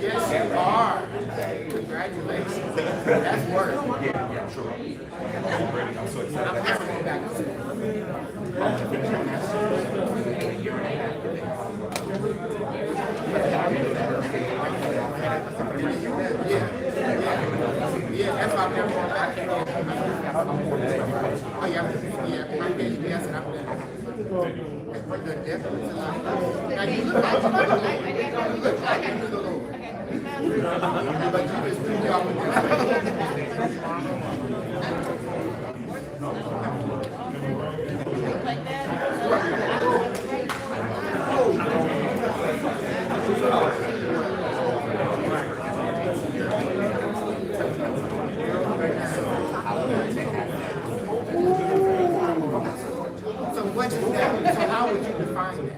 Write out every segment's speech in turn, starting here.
Yes, you are. Congratulations. That's work. Yeah, sure. I'm ready. I'm so excited. I'm never going back to school. Yeah, that's why I'm never going back. Oh, yeah, I'm getting yes, and I'm the difference. Now you look like you look like you do the Lord. But you just do y'all with So what is that? So how would you define that?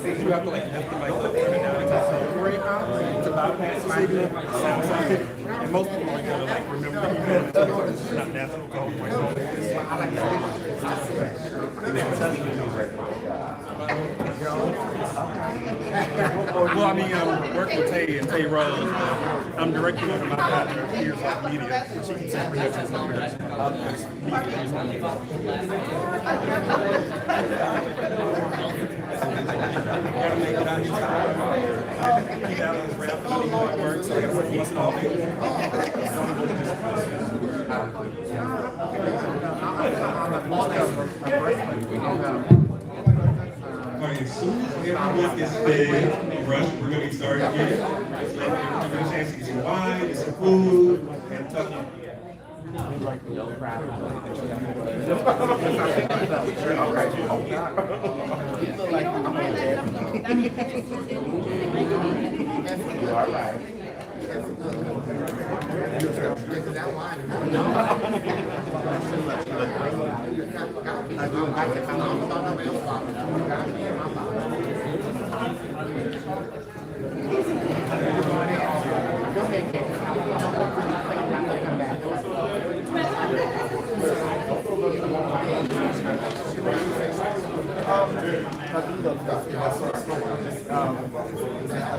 You have to like lift the mic up to bypass maybe. And most people are gonna like remember it's not natural call. Well, I mean, I'm working with Tay and Tay Rose. I'm directing one of my partner here's like media. She can say productions on gotta make it out here. Keep out on this rap and work, so I gotta work once in all day. Alright, as soon as everyone gets fed, rush, we're gonna get started again. Let's let everyone get a chance to get some wine, get some food, and tuck in. I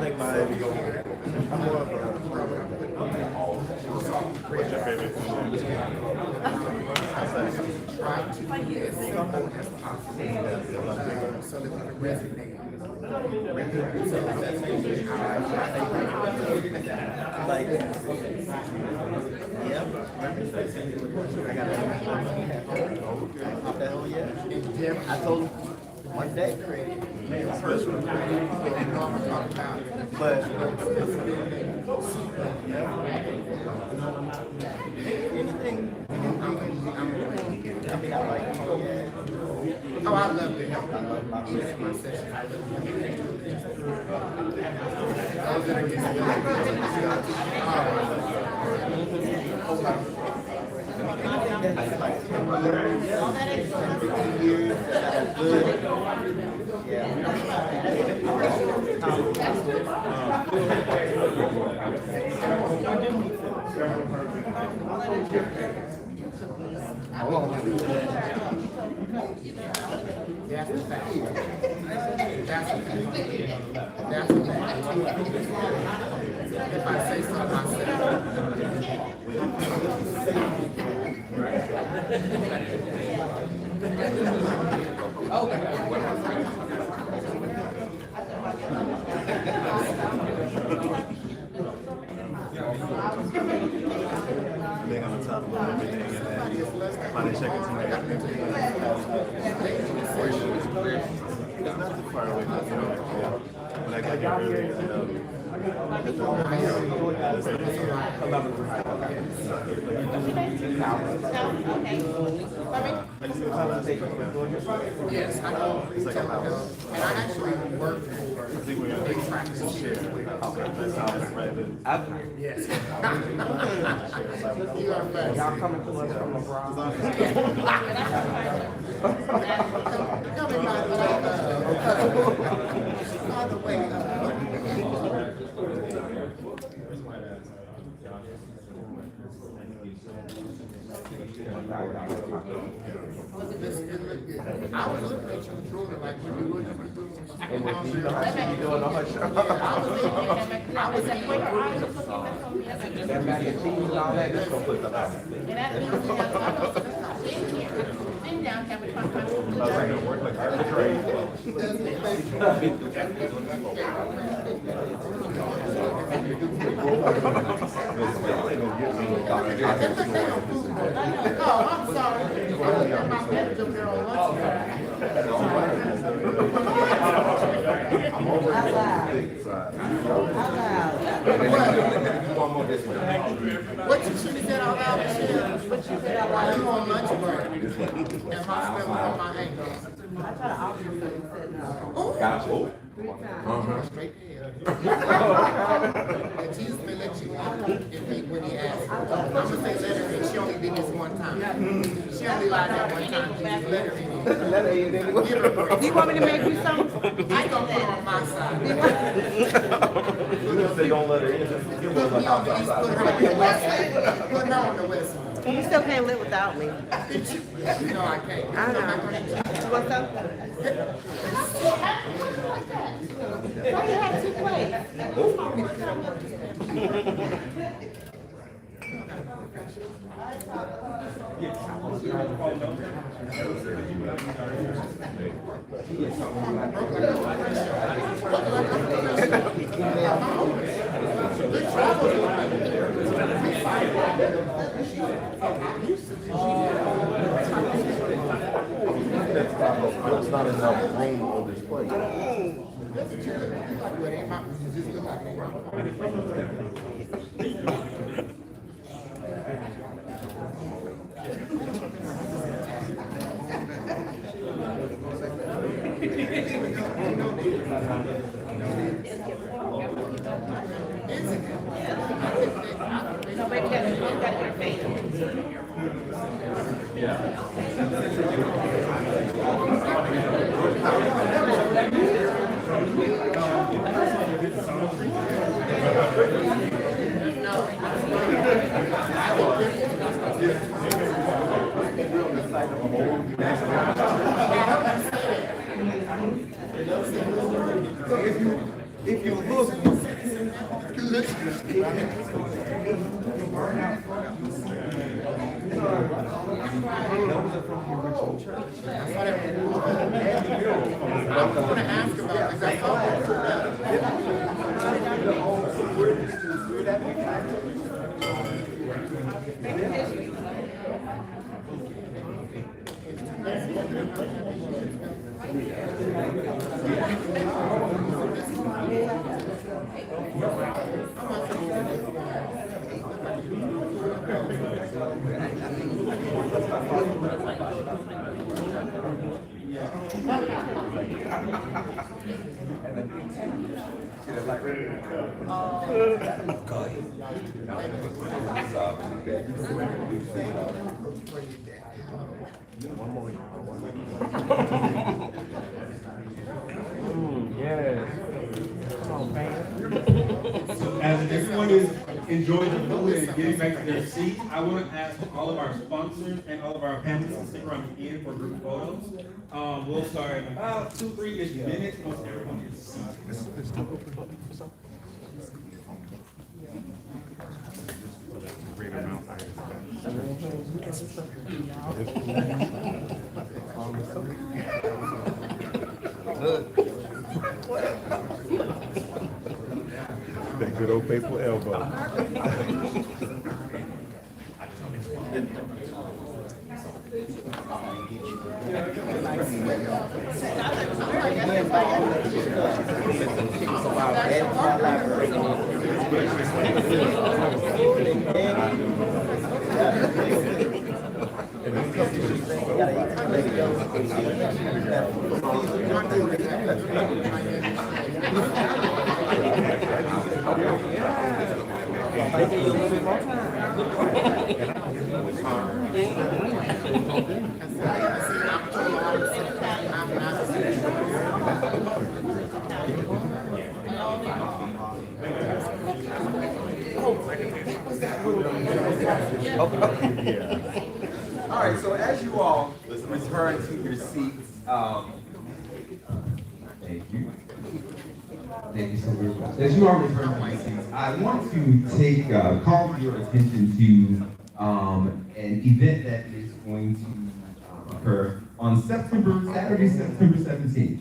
think my I'm more of a what's your favorite? someone has possibly so that we can resonate. So that's basically how I Like, yeah, I got the hell yeah. I told him one day, but anything, I mean, I like, oh, I love to help. Even in my session, I love to that's like 15 years, that's good. Yeah. That's the fact. That's the fact. That's the fact. If I say something, I say Being on the top of everything and then finally checking to make it's not too far away, but yeah. When I got here earlier, you know, yes, I know. it's like a house. And I actually work for I think we're going to practice share. yes. You are best. Y'all coming to us from abroad. Coming by the way, I was looking at you truly like when you were doing And when you know how she be doing on her show. That mac and cheese and all that, just gonna put the Oh, I'm sorry. My manager there on lunch. I'm over the big side. What you should have said out loud, Michelle? What you said out loud? I'm on lunch break. And my stomach on my ankles. Gotcha. Straight there. And Jesus may let you out and think when he asks. I'm gonna say let her in. She only did this one time. She only lied that one time. Jesus let her in. Give her a break. Do you want me to make you some? I don't put her on my side. You just say don't let her in. Just give her like outside. Put her on the west side. Put her on the west side. You still can't live without me. You know I can't. I know. What's up? Why you have two plates? There's not enough room on this plate. No, baby, you gotta get paid. If you look, to ask about this. I As everyone is enjoying the food and getting back to their seats, I want to ask all of our sponsors and all of our panelists to stick around the end for group photos. We'll start in about 2-3-ish minutes once everyone is seated. That good old paper elbow. All right, so as you all return to your seats, thank you. Thank you so much. As you all return to your seats, I want to call your attention to an event that is going to occur on Saturday, September 17th.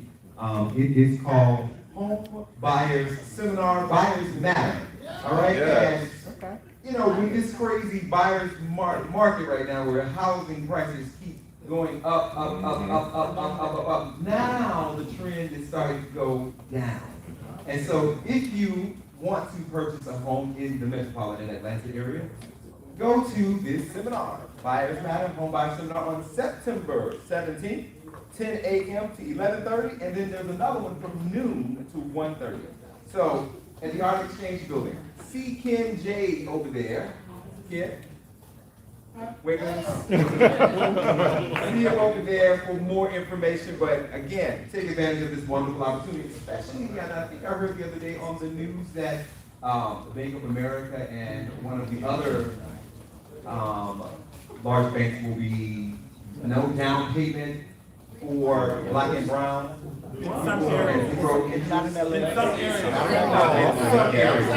It is called Home Buyers Seminar, Buyers Matter. All right, yes. And you know, with this crazy buyer's market right now where housing prices keep going up. Now the trend is starting to go down. And so if you want to purchase a home in the metropolitan Atlanta area, go to this seminar, Buyers Matter, Home Buyers Seminar on September 17th, 10 a.m. to 11:30, and then there's another one from noon to 1:30. So at the Art Exchange Building. See Ken J over there. Ken? Wait a minute. See him over there for more information, but again, take advantage of this wonderful opportunity, especially, and I think I heard the other day on the news that Bank of America and one of the other large banks will be no down payment for Black and Brown. Some areas. Not in LA. In some areas.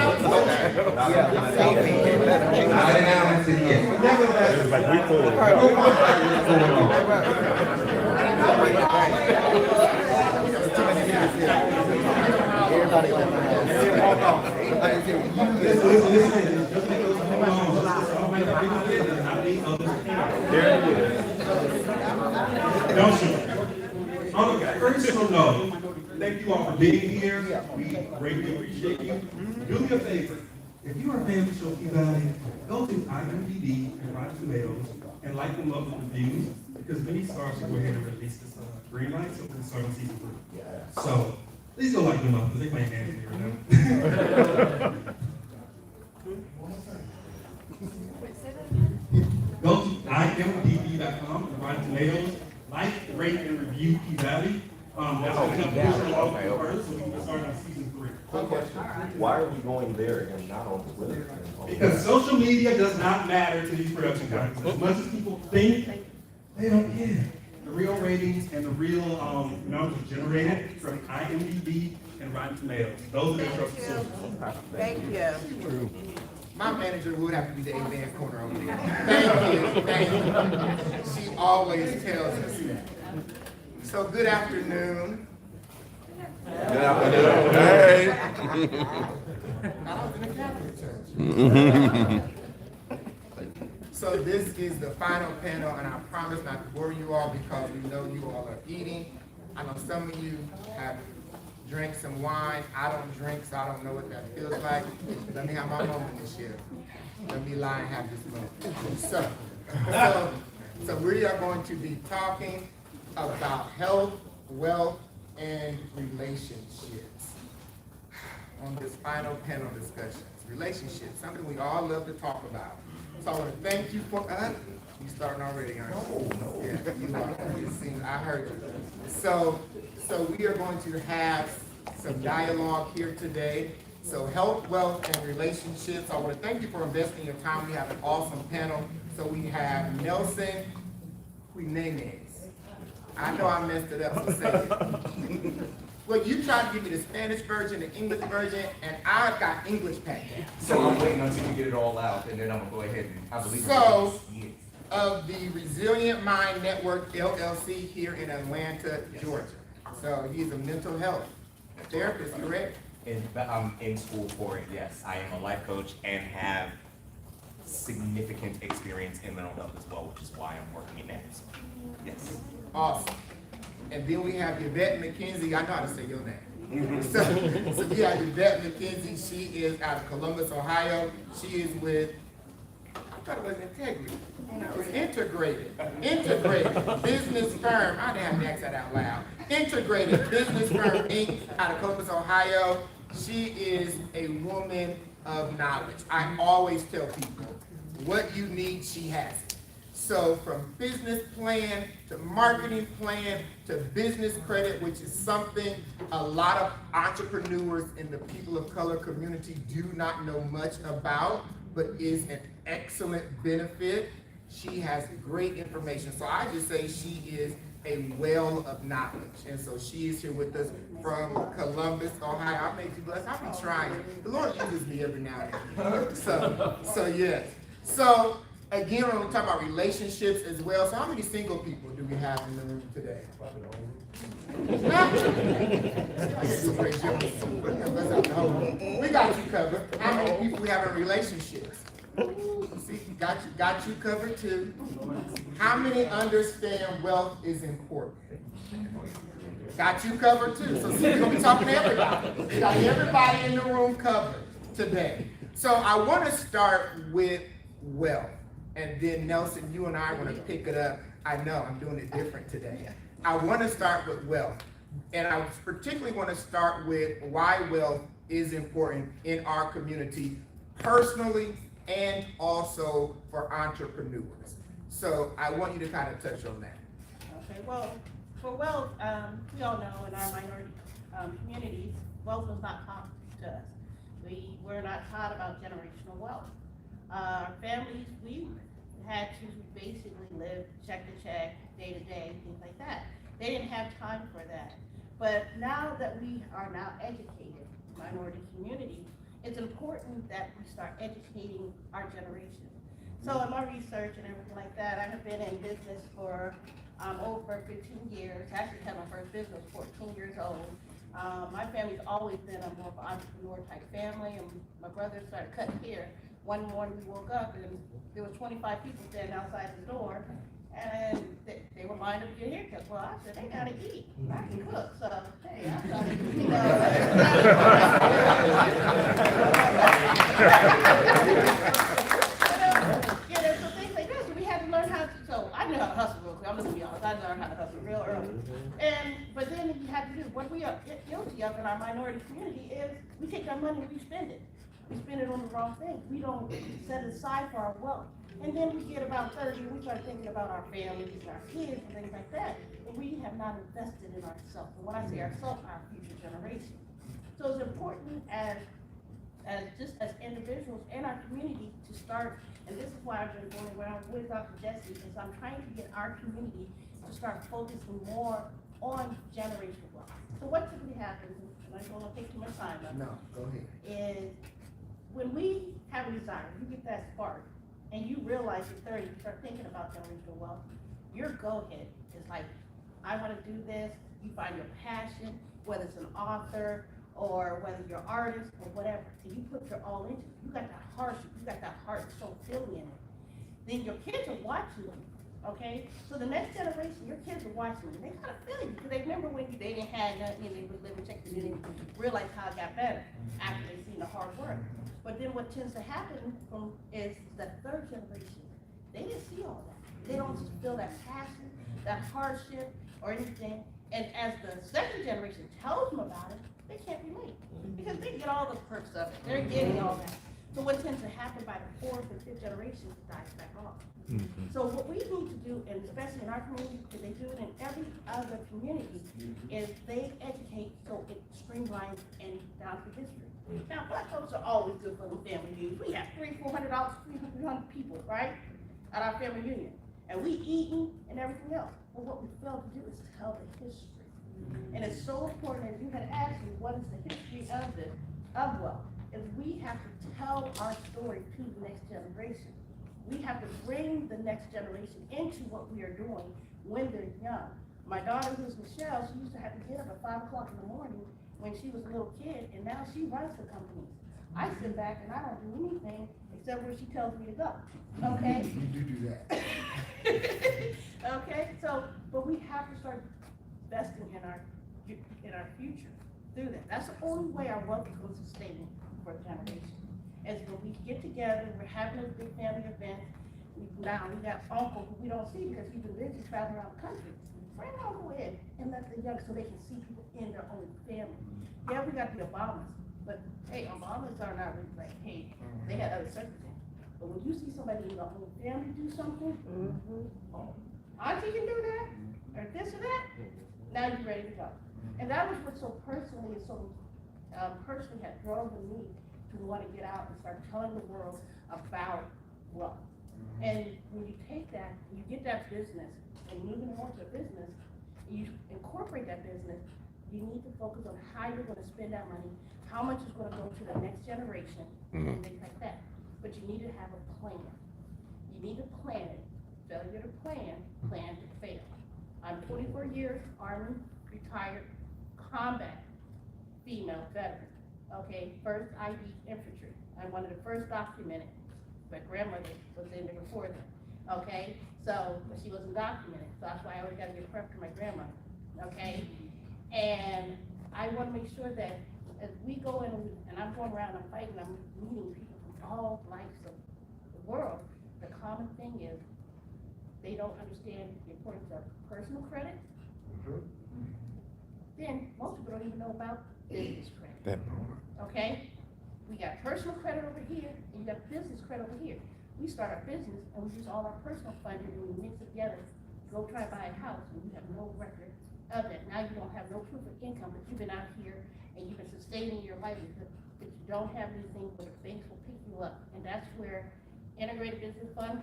Don't you? On a personal note, thank you all for being here. We greatly appreciate you. Do me a favor. If you are a fan of the show Key Valley, go to IMDb and Rotten Tomatoes and like them up with reviews, because many stars will go ahead and release this green light, so we can start on season 3. So please go like them up, because they playing games here now. Go to imdb.com and Rotten Tomatoes. Like, rate, and review Key Valley. That's going to help push along first, so we can start on season 3. Why are we going there and not on Twitter? Because social media does not matter to these production companies. As much as people think, they don't care. The real ratings and the real numbers generated from IMDb and Rotten Tomatoes. Those are the trusted sources. Thank you. My manager would have to be the amen corner over there. Thank you. She always tells us that. So good afternoon. Good afternoon. Hey. I was in the Catholic Church. So this is the final panel, and I promise not to bore you all because we know you all are eating. I know some of you have drank some wine. I don't drink, so I don't know what that feels like. Let me have my moment this year. Let me lie and have this moment. So we are going to be talking about health, wealth, and relationships on this final panel discussions. Relationships, something we all love to talk about. So I want to thank you for, you starting already, aren't you? No. Yeah, you are. It seems, I heard you. So we are going to have some dialogue here today. So health, wealth, and relationships. I want to thank you for investing your time. We have an awesome panel. So we have Nelson Jimenez. I know I messed it up, so say it. Well, you tried to give me the Spanish version, the English version, and I got English packed down. So I'm waiting until you get it all out, and then I'm gonna go ahead and, I believe. So, of the Resilient Mind Network LLC here in Atlanta, Georgia. So he's a mental health therapist, correct? I'm in school for it, yes. I am a life coach and have significant experience in mental health as well, which is why I'm working in that. Yes. Awesome. And then we have Yvette McKenzie. I know how to say your name. So we have Yvette McKenzie. She is out of Columbus, Ohio. She is with, I thought it was Integrity. It was Integrated Business Firm. I didn't have to ask that out loud. Integrated Business Firm, Inc., out of Columbus, Ohio. She is a woman of knowledge. I always tell people, what you need, she has it. So from business plan to marketing plan to business credit, which is something a lot of entrepreneurs in the people of color community do not know much about, but is an excellent benefit. She has great information. So I just say she is a well of knowledge. And so she is here with us from Columbus, Ohio. I made you blessed. I'll be trying. The Lord uses me every now and then. So yes. So again, we're going to talk about relationships as well. So how many single people do we have in the room today? We got you covered. How many people we have in relationships? See, got you covered too. How many understand wealth is important? Got you covered too. So see, we're going to be talking to everybody. We got everybody in the room covered today. So I want to start with wealth. And then Nelson, you and I want to pick it up. I know, I'm doing it different today. I want to start with wealth. And I particularly want to start with why wealth is important in our community, personally and also for entrepreneurs. So I want you to kind of touch on that. Okay, well, for wealth, we all know in our minority communities, wealth was not taught to us. We were not taught about generational wealth. Our families, we had to basically live check to check, day to day, things like that. They didn't have time for that. But now that we are now educated, minority community, it's important that we start educating our generation. So in my research and everything like that, I have been in business for over 15 years. Actually had my first business 14 years old. My family's always been a more of an entrepreneur type family, and my brother started cutting hair. One morning we woke up and there was 25 people standing outside the door, and they were lined up to get haircuts. Well, I said, they gotta eat. I can cook, so hey, I started eating. So things like that. So we had to learn how to. So I knew how to hustle real quick. I'm gonna be honest. I learned how to hustle real early. But then you had to do what we are guilty of in our minority community is we take our money and we spend it. We spend it on the wrong things. We don't set it aside for our wealth. And then we get about 30 and we start thinking about our families and our kids and things like that. And we have not invested in ourselves. And when I say ourselves, our future generation. So it's important as individuals and our community to start, and this is why I've been going around with Dr. Jesse, is I'm trying to get our community to start focusing more on generational wealth. So what typically happens, and I don't want to take too much time, No, go ahead. is when we have a desire, you get that spark, and you realize you're 30, you start thinking about generational wealth, your go-ahead is like, I wanna do this, you find your passion, whether it's an author, or whether you're an artist, or whatever, and you put your all into it, you got that heart, you got that heart so feeling in it, then your kids are watching you, okay? So the next generation, your kids are watching you, they kind of feel you, because they remember when they didn't have nothing, and they would live and check, and they didn't realize how it got better after they seen the hard work. But then what tends to happen is that third generation, they didn't see all that. They don't feel that passion, that hardship, or anything. And as the second generation tells them about it, they can't relate, because they get all the perks of it. They're getting all that. So what tends to happen by the fourth and fifth generation dies back off. So what we need to do, and especially in our community, because they do it in every other community, is they educate so it streamlines and down through history. Now, black folks are always good for the family reunions. We have $300, $400 people, right, at our family reunion, and we eating and everything else. But what we fail to do is tell the history. And it's so important, as you had asked me, what is the history of this, of wealth, is we have to tell our story to the next generation. We have to bring the next generation into what we are doing when they're young. My daughter, who's Michelle, she used to have to get up at 5 o'clock in the morning when she was a little kid, and now she runs the company. I sit back and I don't do anything except where she tells me to go, okay? You do that. Okay, so, but we have to start investing in our future through that. That's the only way our wealth is going to sustain for a generation. Is when we get together, we're having a big family event. Now we got uncle who we don't see because he's been busy traveling around the country. Bring uncle in and let the young so they can see people in their own family. Yeah, we got the Obamas, but hey, Obamas are not really like, hey, they had other circumstances. But when you see somebody in their own family do something, oh, auntie can do that, or this or that, now you're ready to go. And that was what so personally had driven me to want to get out and start telling the world about wealth. And when you take that, you get that business, and moving on to a business, you incorporate that business, you need to focus on how you're going to spend that money, how much is going to go to the next generation, and things like that. But you need to have a plan. You need to plan it. Failure to plan to fail. I'm 24 years, Army, retired, combat, female, veteran. Okay, first ID infantry. I'm one of the first documented. My grandmother was in there before that. Okay, so but she wasn't documented, so that's why I always got to give prep to my grandmother. Okay, and I want to make sure that as we go in and I'm going around, I'm fighting, I'm meeting people from all lives of the world. The common thing is they don't understand the importance of personal credit. Then most people don't even know about business credit. Okay? We got personal credit over here, and you got business credit over here. We start our business, and we use all our personal funding, and we mix it together, go try to buy a house, and you have no record of it. Now you don't have no proof of income, but you've been out here, and you've been sustaining your livelihood, but you don't have anything where the banks will pick you up. And that's where Integrated Business Fund,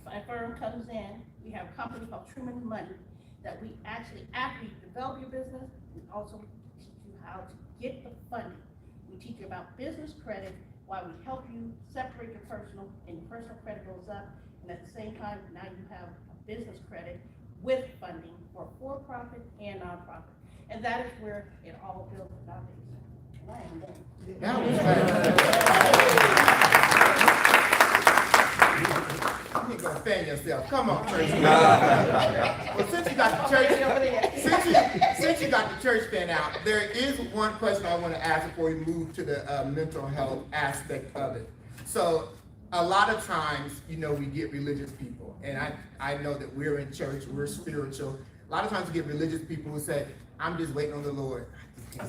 a firm comes in. We have a company called Truman Money, that we actually, after you develop your business, we also teach you how to get the funding. We teach you about business credit while we help you separate your personal, and your personal credit goes up, and at the same time, now you have a business credit with funding for-profit and nonprofit. And that is where it all builds a foundation. And I am done. That was you ain't gonna fan yourself. Come on, church. Well, since you got the church, since you got the church fan out, there is one question I want to ask before we move to the mental health aspect of it. So, a lot of times, you know, we get religious people, and I know that we're in church, we're spiritual. A lot of times we get religious people who say, "I'm just waiting on the Lord." They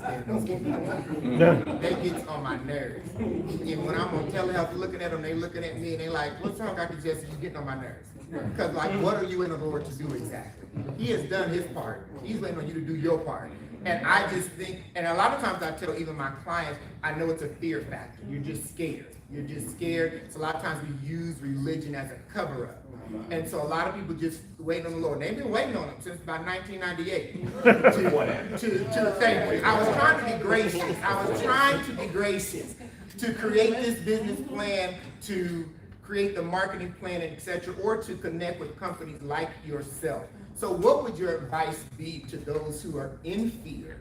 get on my nerves. And when I'm on telehealth looking at them, they looking at me and they like, "What's wrong, Dr. Jesse? You getting on my nerves." Because like, what are you in the Lord to do exactly? He has done his part. He's waiting on you to do your part. And I just think, and a lot of times I tell even my clients, I know it's a fear factor. You're just scared. You're just scared. So a lot of times we use religion as a cover-up. And so a lot of people just waiting on the Lord. They've been waiting on him since about 1998 to thank him. I was trying to be gracious. to create this business plan, to create the marketing plan, et cetera, or to connect with companies like yourself. So what would your advice be to those who are in fear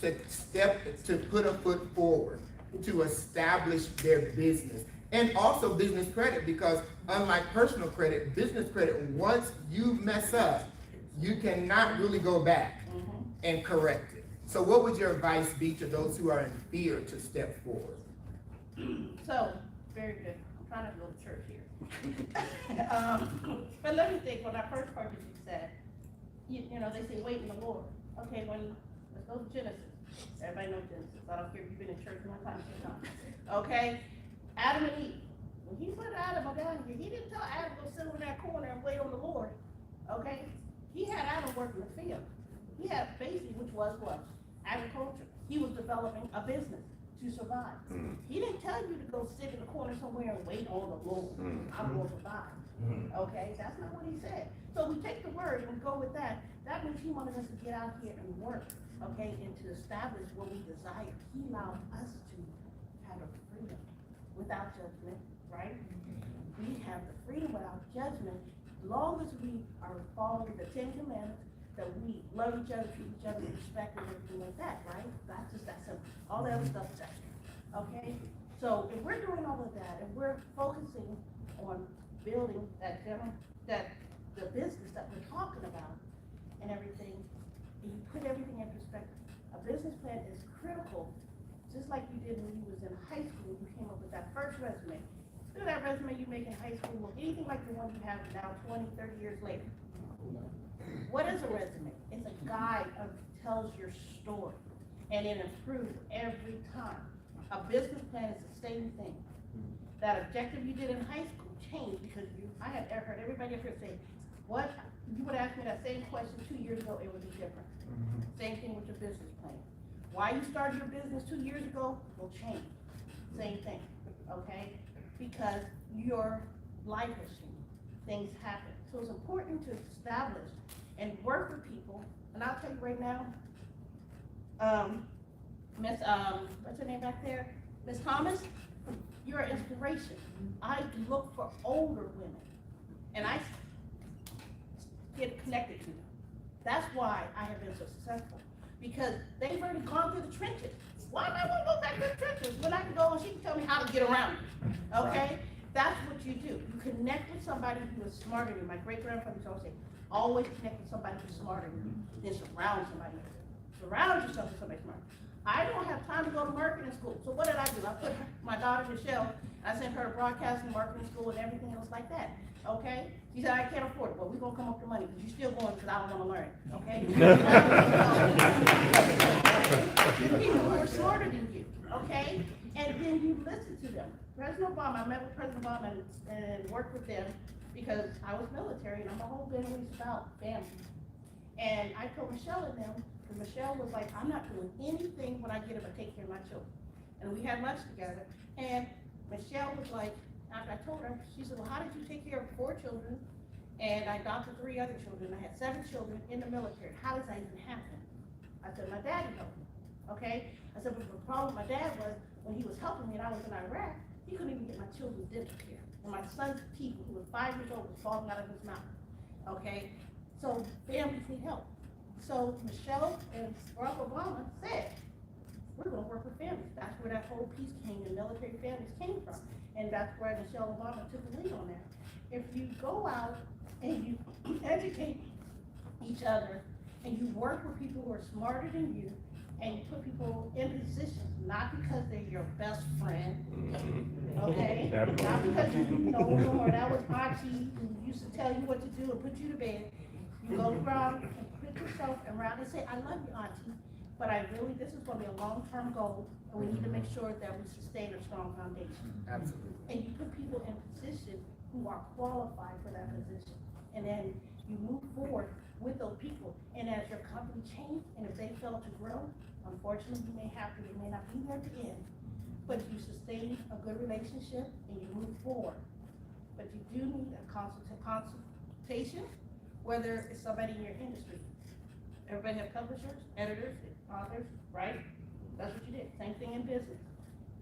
to put a foot forward, to establish their business? And also business credit, because unlike personal credit, business credit, once you mess up, you cannot really go back and correct it. So what would your advice be to those who are in fear to step forward? So, very good. I'm trying to go to church here. But let me think, when I first heard what you said, you know, they say wait in the Lord. Okay, let's go to Genesis. Everybody knows Genesis. I don't care if you've been in church one time or not. Okay? Adam and Eve. When he put Adam down here, he didn't tell Adam to go sit in that corner and wait on the Lord. Okay? He had Adam working the field. He had basically, which was what? Agriculture. He was developing a business to survive. He didn't tell you to go sit in the corner somewhere and wait on the Lord. I'm going to survive. Okay? That's not what he said. So we take the word and we go with that. That means he wanted us to get out here and work. Okay? And to establish what we desire. He allowed us to have a freedom without judgment, right? We have the freedom without judgment, as long as we are following the 10 Commandments, that we love each other, treat each other, respect, and everything like that, right? That's just that simple. All the other stuff is extra, okay? So if we're doing all of that, and we're focusing on building that the business that we're talking about and everything, and you put everything in perspective, a business plan is critical. Just like you did when you was in high school, you came up with that first resume. Look at that resume you make in high school, look anything like the one you have now 20, 30 years later. What is a resume? It's a guide of tells your story, and it improves every time. A business plan is the same thing. That objective you did in high school changed because I had heard everybody up here say, what, you would ask me that same question 2 years ago, it would be different. Same thing with your business plan. Why you started your business 2 years ago will change. Same thing, okay? Because your life has changed. Things happen. So it's important to establish and work with people. And I'll tell you right now, Miss, what's her name back there? Miss Thomas, you're an inspiration. I look for older women, and I get connected to them. That's why I have been so successful. Because they've already gone through the trenches. Why am I going to go back to the trenches when I can go and she can tell me how to get around it? Okay? Right. That's what you do. You connect with somebody who is smarter than you. My great-grandfather used to always say, always connect with somebody who's smarter than you. Then surround somebody. Surround yourself with somebody smart. I don't have time to go to marketing school. So what did I do? I put my daughter, Michelle, I sent her to broadcasting, marketing school, and everything else like that. Okay? She said, I can't afford it. Well, we're going to come up with money because you're still going because I don't want to learn. Okay? People who are smarter than you. Okay? And then you listen to them. President Obama, I met with President Obama and worked with them because I was military and I'm a whole family about family. And I told Michelle and them, and Michelle was like, I'm not doing anything when I get up and take care of my children. And we had lunch together. And Michelle was like, after I told her, she said, well, how did you take care of 4 children? And I adopted 3 other children. I had 7 children in the military. How does that even happen? I said, my daddy helped me. Okay? I said, but the problem with my dad was when he was helping me and I was in Iraq, he couldn't even get my children's dental care. And my son's teeth, who was 5 years old, was falling out of his mouth. Okay? So families need help. So Michelle and Barack Obama said, we're going to work with families. That's where that whole piece came, and military families came from. And that's where Michelle Obama took the lead on that. If you go out and you educate each other and you work with people who are smarter than you, and you put people in positions, not because they're your best friend, okay? Not because you know them or that was Auntie who used to tell you what to do and put you to bed. You go around and put yourself around and say, I love you, Auntie, but this is going to be a long-term goal, and we need to make sure that we sustain a strong foundation. Absolutely. And you put people in position who are qualified for that position. And then you move forward with those people. And as your company changes, and if they fail to grow, unfortunately, you may not be there at the end. But you sustain a good relationship and you move forward. But you do need a consultation, whether it's somebody in your industry. Everybody have publishers, editors, authors, right? That's what you did. Same thing in business.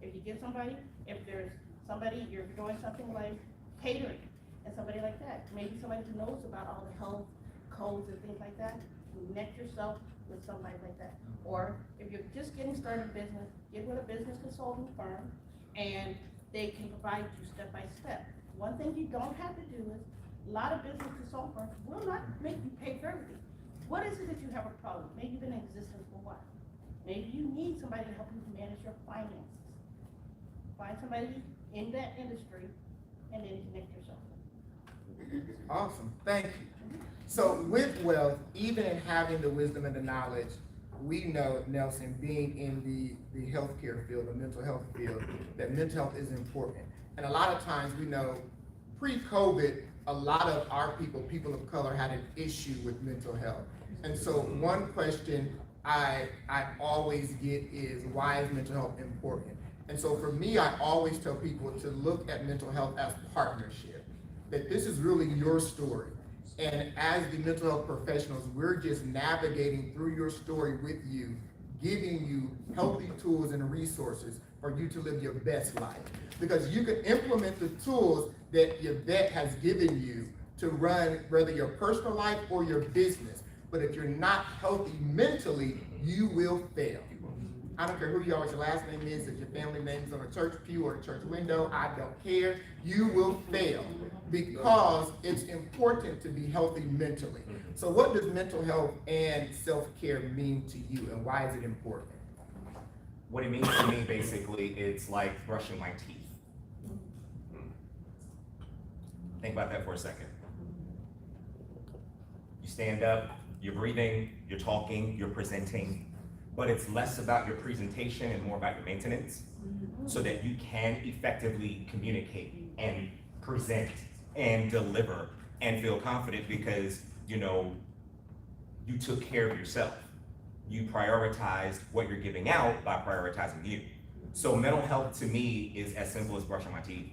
If you get somebody, if there's somebody, you're doing something like catering and somebody like that, maybe somebody who knows about all the health codes and things like that, connect yourself with somebody like that. Or if you're just getting started in business, get with a business consulting firm and they can provide you step by step. One thing you don't have to do is, a lot of business consulting firms will not make you pay for everything. What is it that you have a problem? Maybe you've been in existence for a while. Maybe you need somebody to help you manage your finances. Find somebody in that industry and then connect yourself. Awesome, thank you. So with wealth, even in having the wisdom and the knowledge, we know, Nelson, being in the healthcare field, the mental health field, that mental health is important. And a lot of times we know, pre-COVID, a lot of our people of color, had an issue with mental health. And so one question I always get is, why is mental health important? And so for me, I always tell people to look at mental health as partnership, that this is really your story. And as the mental health professionals, we're just navigating through your story with you, giving you healthy tools and resources for you to live your best life. Because you can implement the tools that your vet has given you to run whether your personal life or your business. But if you're not healthy mentally, you will fail. I don't care who you are, what your last name is, if your family name is on a church pew or a church window, I don't care. You will fail because it's important to be healthy mentally. So what does mental health and self-care mean to you, and why is it important? What it means to me, basically, it's like brushing my teeth. Think about that for a second. You stand up, you're breathing, you're talking, you're presenting, but it's less about your presentation and more about your maintenance, so that you can effectively communicate and present and deliver and feel confident because, you know, you took care of yourself. You prioritized what you're giving out by prioritizing you. So mental health to me is as simple as brushing my teeth.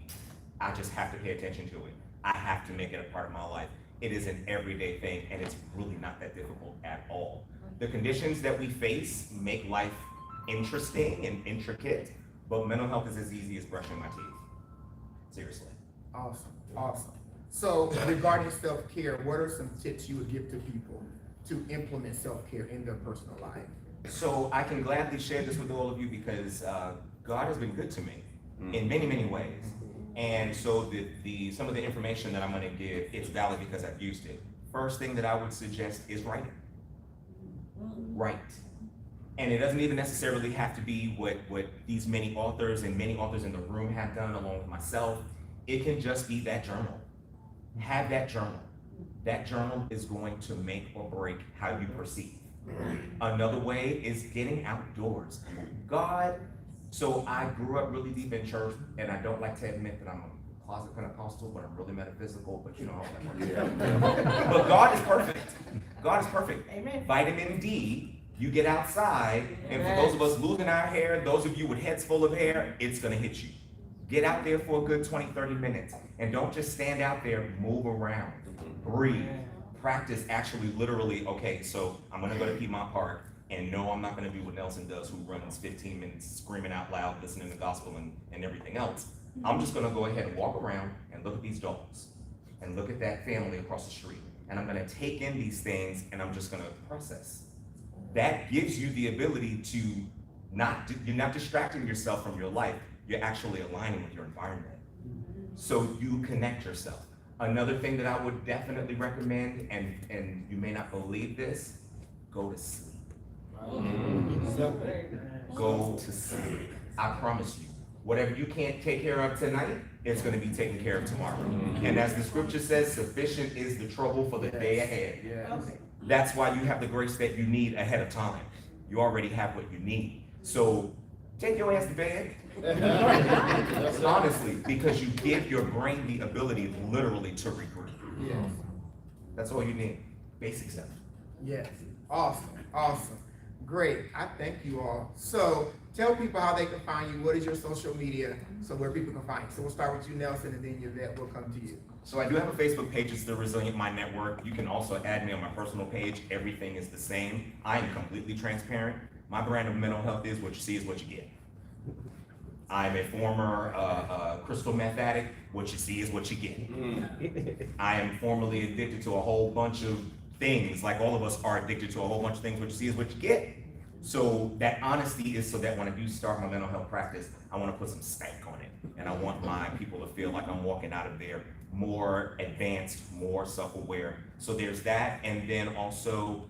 I just have to pay attention to it. I have to make it a part of my life. It is an everyday thing, and it's really not that difficult at all. The conditions that we face make life interesting and intricate, but mental health is as easy as brushing my teeth. Seriously. Awesome, awesome. So regarding self-care, what are some tips you would give to people to implement self-care in their personal life? So I can gladly share this with all of you because God has been good to me in many, many ways. And so some of the information that I'm gonna give, it's valid because I've used it. First thing that I would suggest is writing. Write. And it doesn't even necessarily have to be what these many authors and many authors in the room have done along with myself. It can just be that journal. Have that journal. That journal is going to make or break how you perceive. Another way is getting outdoors. So I grew up really deep in church, and I don't like to admit that I'm a closet Pentecostal, but I'm really metaphysical, but you know how that works. But God is perfect. God is perfect. Amen. Vitamin D, you get outside, and for those of us losing our hair, those of you with heads full of hair, it's gonna hit you. Get out there for a good 20, 30 minutes, and don't just stand out there, move around, breathe, practice actually literally, okay, so I'm gonna go to Piedmont Park, and no, I'm not gonna do what Nelson does, who runs 15 minutes screaming out loud, listening to gospel and everything else. I'm just gonna go ahead and walk around and look at these dogs, and look at that family across the street. And I'm gonna take in these things, and I'm just gonna process. That gives you the ability to you're not distracting yourself from your life, you're actually aligning with your environment. So you connect yourself. Another thing that I would definitely recommend, and you may not believe this, go to sleep. Go to sleep. I promise you. Whatever you can't take care of tonight, it's going to be taken care of tomorrow. And as the scripture says, sufficient is the trouble for the day ahead. Okay. That's why you have the grace that you need ahead of time. You already have what you need. So take your ass to bed. Honestly, because you give your brain the ability literally to regroup. Yes. That's all you need. Basic stuff. Yes. Awesome. Awesome. Great. I thank you all. So tell people how they can find you. What is your social media so where people can find you? So we'll start with you, Nelson, and then your vet will come to you. So I do have a Facebook page. It's the Resilient Mind Network. You can also add me on my personal page. Everything is the same. I am completely transparent. My brand of mental health is what you see is what you get. I'm a former crystal meth addict. What you see is what you get. I am formerly addicted to a whole bunch of things, like all of us are addicted to a whole bunch of things. What you see is what you get. So that honesty is so that when I do start my mental health practice, I want to put some stank on it. And I want my people to feel like I'm walking out of there more advanced, more self-aware. So there's that. And then also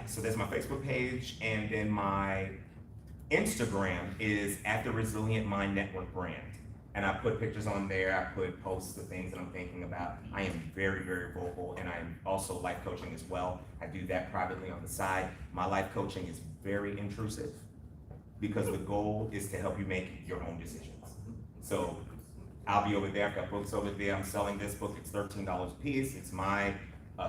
so there's my Facebook page, and then my Instagram is at the Resilient Mind Network brand. And I put pictures on there, I put posts of things that I'm thinking about. I am very, very vocal, and I'm also life coaching as well. I do that privately on the side. My life coaching is very intrusive because the goal is to help you make your own decisions. So I'll be over there, I've got books over there. I'm selling this book, it's $13 a piece. It's my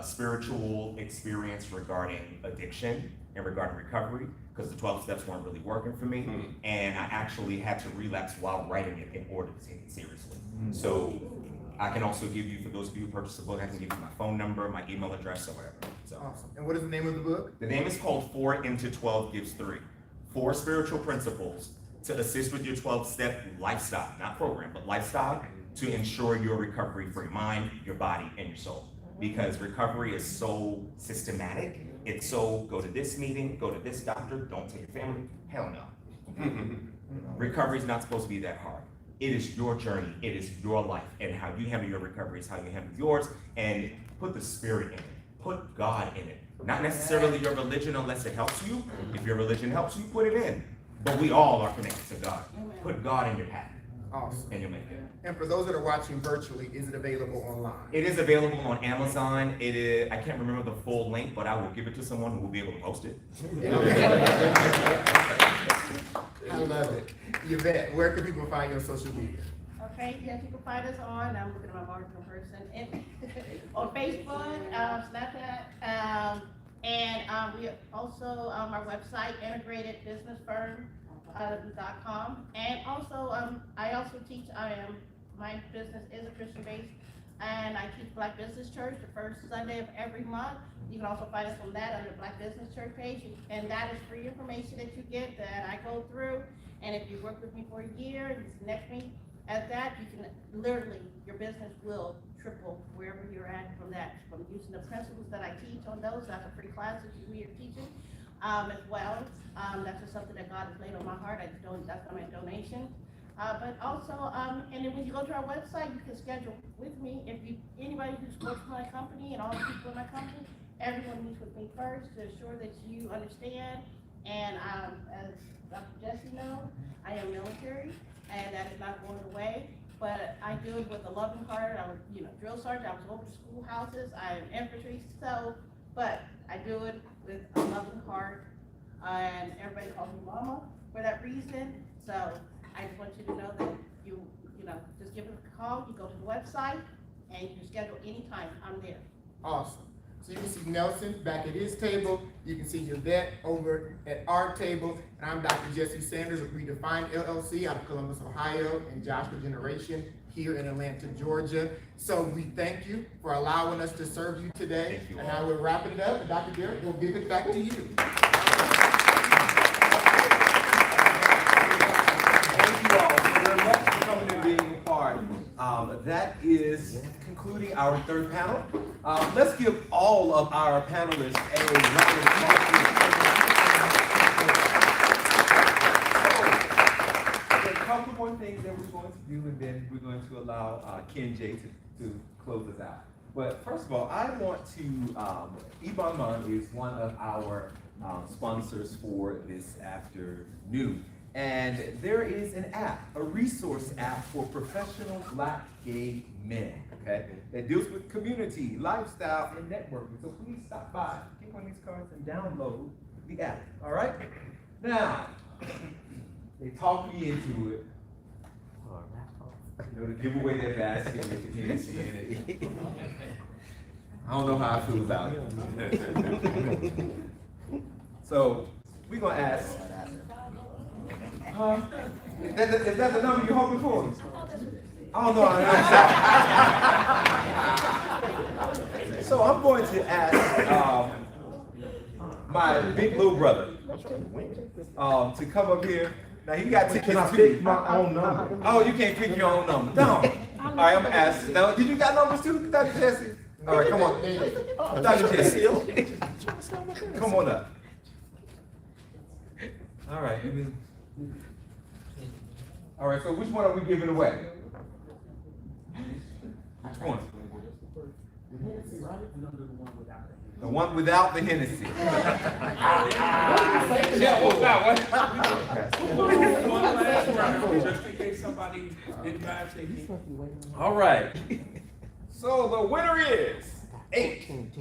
spiritual experience regarding addiction and regarding recovery, because the 12 steps weren't really working for me. And I actually had to relapse while writing it in order to take it seriously. So I can also give you, for those of you who purchase the book, I can give you my phone number, my email address, or whatever. So, Awesome. And what is the name of the book? the name is called 4 into 12 gives 3. 4 spiritual principles to assist with your 12-step lifestyle, not program, but lifestyle, to ensure your recovery for your mind, your body, and your soul. Because recovery is so systematic. It's so, go to this meeting, go to this doctor, don't take your family. Hell no. Recovery is not supposed to be that hard. It is your journey, it is your life, and how you handle your recovery is how you handle yours. And put the spirit in it, put God in it. Not necessarily your religion unless it helps you. If your religion helps you, put it in. But we all are connected to God. Put God in your path, Awesome. and you'll make it. And for those that are watching virtually, is it available online? It is available on Amazon. It is, I can't remember the full link, but I will give it to someone who will be able to post it. I love it. Yvette, where can people find you on social media? Okay, yes, you can find us I'm looking at my marketing person, and on Facebook, Snapchat, and we also, our website, integratedbusinessfirm.com, and also, I also teach, my business is a Christian base, and I teach Black Business Church the first Sunday of every month. You can also find us on that under the Black Business Church page, and that is free information that you get that I go through. And if you work with me for a year and you connect me at that, you can literally, your business will triple wherever you're at from that, from using the principles that I teach on those. That's a free class that we are teaching as well. That's just something that God has laid on my heart. That's my donation. But also, and then when you go to our website, you can schedule with me. Anybody who's works for my company and all the people in my company, everyone meets with me first to ensure that you understand. And as Dr. Jesse knows, I am military, and that is not going away. But I do it with a loving heart. I was, drill sergeant. I was over to schoolhouses. I am infantry. But I do it with a loving heart, and everybody calls me Mama for that reason. So I just want you to know that you just give us a call. You go to the website, and you can schedule anytime. I'm there. Awesome. So you can see Nelson back at his table. You can see Yvette over at our table. And I'm Dr. Jesse Sanders of Redefine LLC out of Columbus, Ohio, and Joshua Generation here in Atlanta, Georgia. So we thank you for allowing us to serve you today. Thank you and all. now we're wrapping it up. And Dr. Derek, we'll give it back to you. Thank you all very much for coming and being a part. That is concluding our third panel. Let's give all of our panelists a round of applause. So, there are a couple more things that we're going to do, and then we're going to allow Ken J to close us out. But first of all, I want to, Ibanman is one of our sponsors for this afternoon. And there is an app, a resource app for professional Black gay men, okay? That deals with community, lifestyle, and networking. So please stop by, get one of these cards, and download the app, all right? Now, they talked me into it. To give away their basket with the Hennessy in it. I don't know how I feel about it. So, we're gonna ask. Is that the number you're hoping for? I don't know. So I'm going to ask my big little brother to come up here Now he got tickets Can I too. pick my own number? Oh, you can't pick your own number. No. All right, I'm gonna ask. Now, did you got numbers too, Dr. Jesse? All right, come on. Dr. Jesse. Come on up. All right. All right, so which one are we giving away? Which one? The one without the Hennessy. Yeah, what's that one? Just in case somebody didn't buy tickets. All right. So the winner is 8,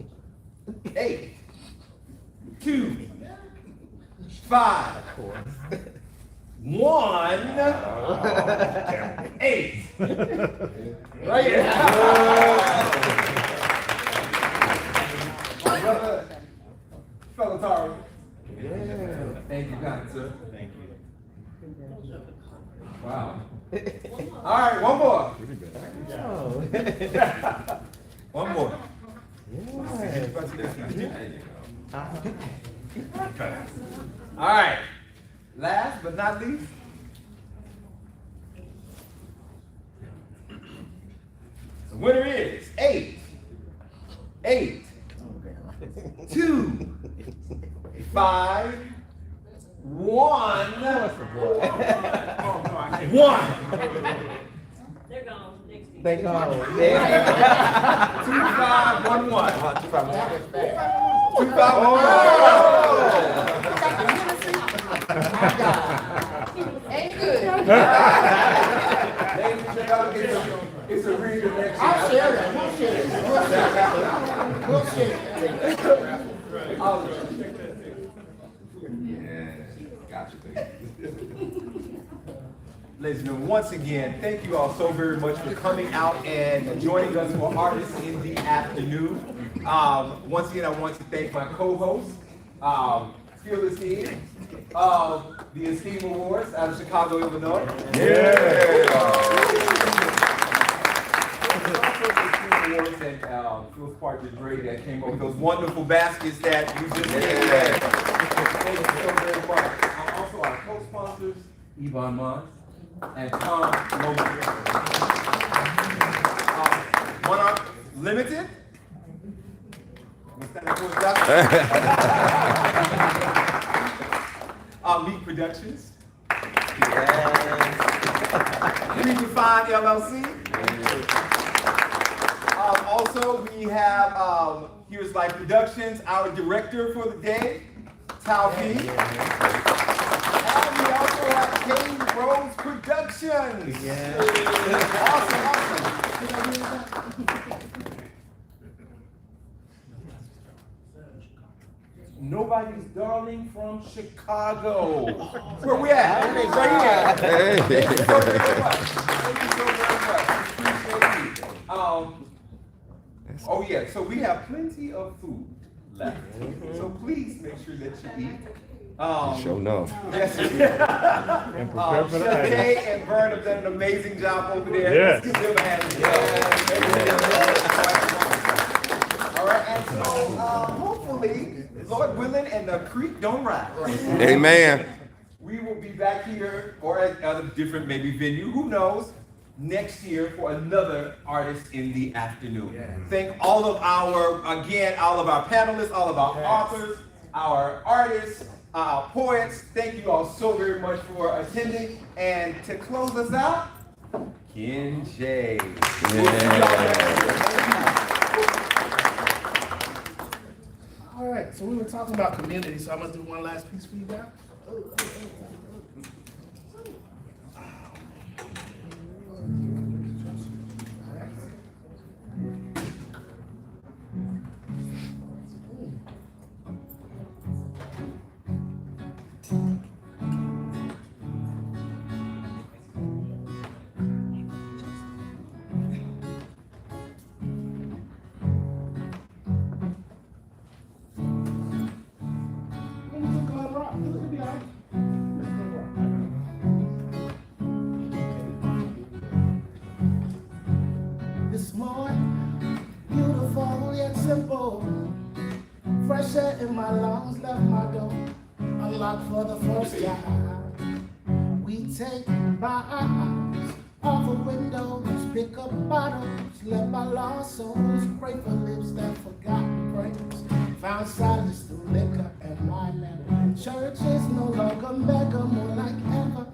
2, 5, 1, 8. Right here. Fellow Tara. Thank you, kind sir. Thank you. Wow. All right, one more. One more. All right. Last but not least. The winner is 8, 2, 5, 1. 1. They're gone next week. They go. 2, 5, 1, 1. 2, 5, 1. Ain't good. Ladies and gentlemen, it's a reconnection. I'll share that. We'll share it. We'll share it. Yeah, gotcha, baby. Ladies and gentlemen, once again, thank you all so very much for coming out and joining us for Artists in the Afternoon. Once again, I want to thank my co-host, Fearless King, the Esteem Awards out of Chicago, Illinois. Awards and Phil's partner Dre that came over with those wonderful baskets that you just made. Thank you so very much. Also our co-sponsors, Yvonne Mons and Tom Loman. Monarch Limited. What's that for, Meak Productions. Redefine LLC. Also, we have Here's Life Productions, our director for the day, Taufi. And we also have Kane Rose Productions. Awesome. Nobody's darling from Chicago. Where we at? Right here. Thank you so very much. Thank you so very much. Appreciate you. Oh yeah, so we have plenty of food left. So please make sure that you eat. Sure enough. Yes. And prepare for the Chef item. Kay and Vern have done an amazing job over there. Yes. Let's give them a hand. All right, and so hopefully, Lord willing, and the creek don't rise. Amen. We will be back here or at a different maybe venue, who knows, next year for another Artist in the Afternoon. Thank all of our panelists, all of our authors, our artists, our poets. Thank you all so very much for attending. And to close us out, Ken J. All right, so we were talking about community, so I'm gonna do one last piece for you guys. This morning, beautiful yet simple. Fresh air in my lungs left my door unlocked for the first time. take my eyes off of windows, pick up bottles, let my lost souls pray for lips that forgot praise. Found solace through liquor and wine. Church is no longer mega, more like ever.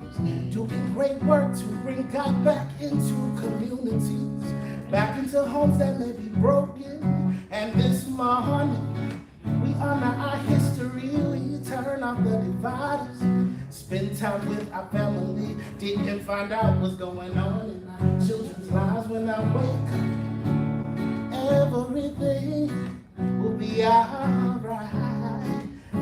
Doing great work to bring God back into communities, back into homes that may be broken. And this morning, we honor our history, we turn off the dividers, spend time with our family, didn't find out what's going on in our children's lives. When I wake up, everything will be alright.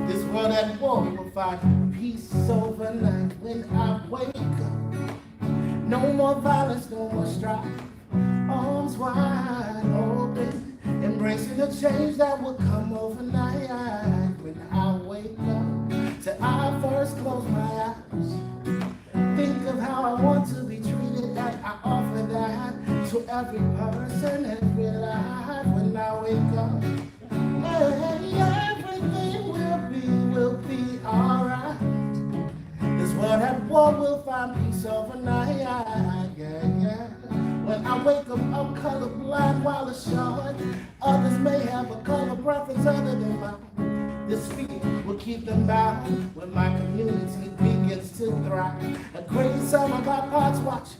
This world at war will find peace overnight. When I wake up, no more violence, no more strife, arms wide open, embracing the change that will come overnight. When I wake up, till I first close my eyes, think of how I want to be treated, and I offer that to every person, every life. When I wake up, everything will be alright. This world at war will find peace overnight. Yeah. When I wake up, I'm colorblind while it's short. Others may have a color preference other than mine. This fear will keep them bound when my community begins to thrive. A great sum of our parts watch.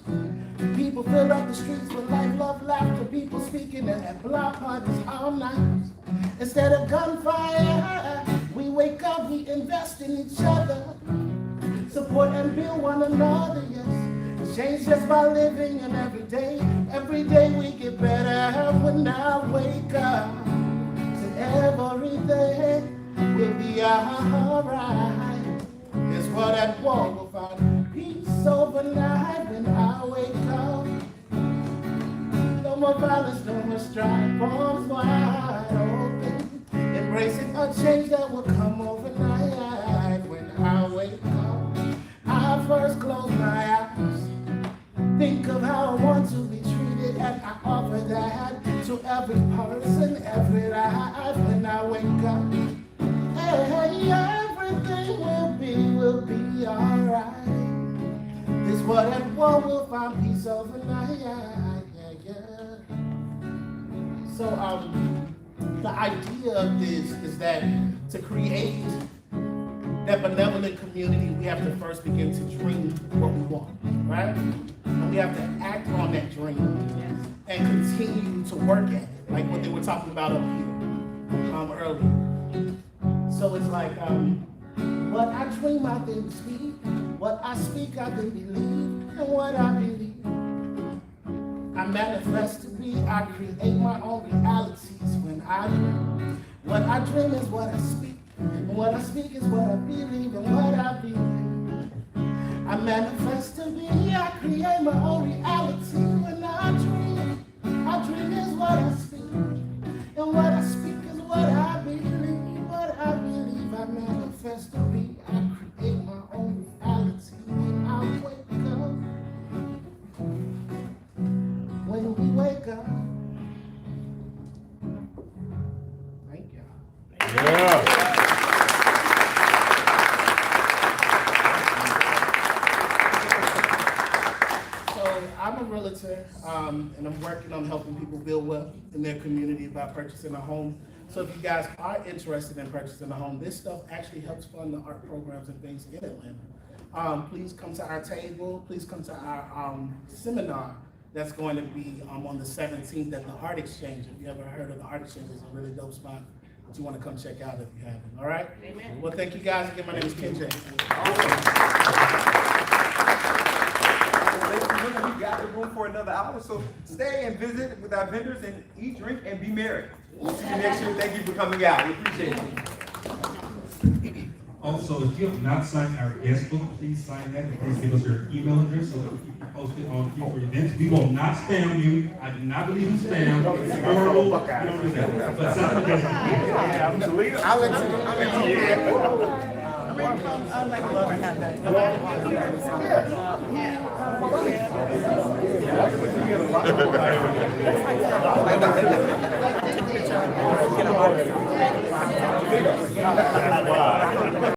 People fill up the streets with life, love, laughter. People speaking at block parties all night. Instead of gunfire, we wake up, we invest in each other. Support and build one another, yes. Change just by living, and every day we get better. When I wake up, so everything will be alright. This world at war will find peace overnight. When I wake up, no more violence, no more strife, arms wide open, embracing a change that will come overnight. When I wake up, I first close my eyes, think of how I want to be treated, and I offer that to every person, every life. When I wake up, everything will be alright. This world at war will find peace overnight. Yeah. So the idea of this is that to create that benevolent community, we have to first begin to dream what we want, right? And we have to act on that dream and continue to work at it, like what they were talking about up here earlier. So it's like, what I dream, I then speak. What I speak, I then believe. And what I believe, I manifest to be. I create my own realities when I dream. What I dream is what I speak. And what I speak is what I believe. And what I believe, I manifest to be. I create my own reality when I dream. I dream is what I speak. And what I speak is what I believe. What I believe, I manifest to be. I create my own reality when I wake up. When we wake up. Thank you. Yeah. I'm a realtor, and I'm working on helping people build wealth in their community by purchasing a home. So if you guys are interested in purchasing a home, this stuff actually helps fund the art programs and things in Atlanta. Please come to our table. Please come to our seminar that's going to be on the 17th at the Art Exchange. If you ever heard of the Art Exchange, it's a really dope spot that you want to come check out if you haven't. All right? Amen. Well, thank you guys again. My name is Ken J. We got the room for another hour, so stay and visit with our vendors and eat, drink, and be merry. We'll see you next year. Thank you for coming out. We appreciate you. Also, if you have not signed our guest book, please sign that and please give us your email address so that we can post it on future events. We will not spam you. I do not believe in spam. Horrible. We don't do that. But something doesn't. I'll let you. Yeah.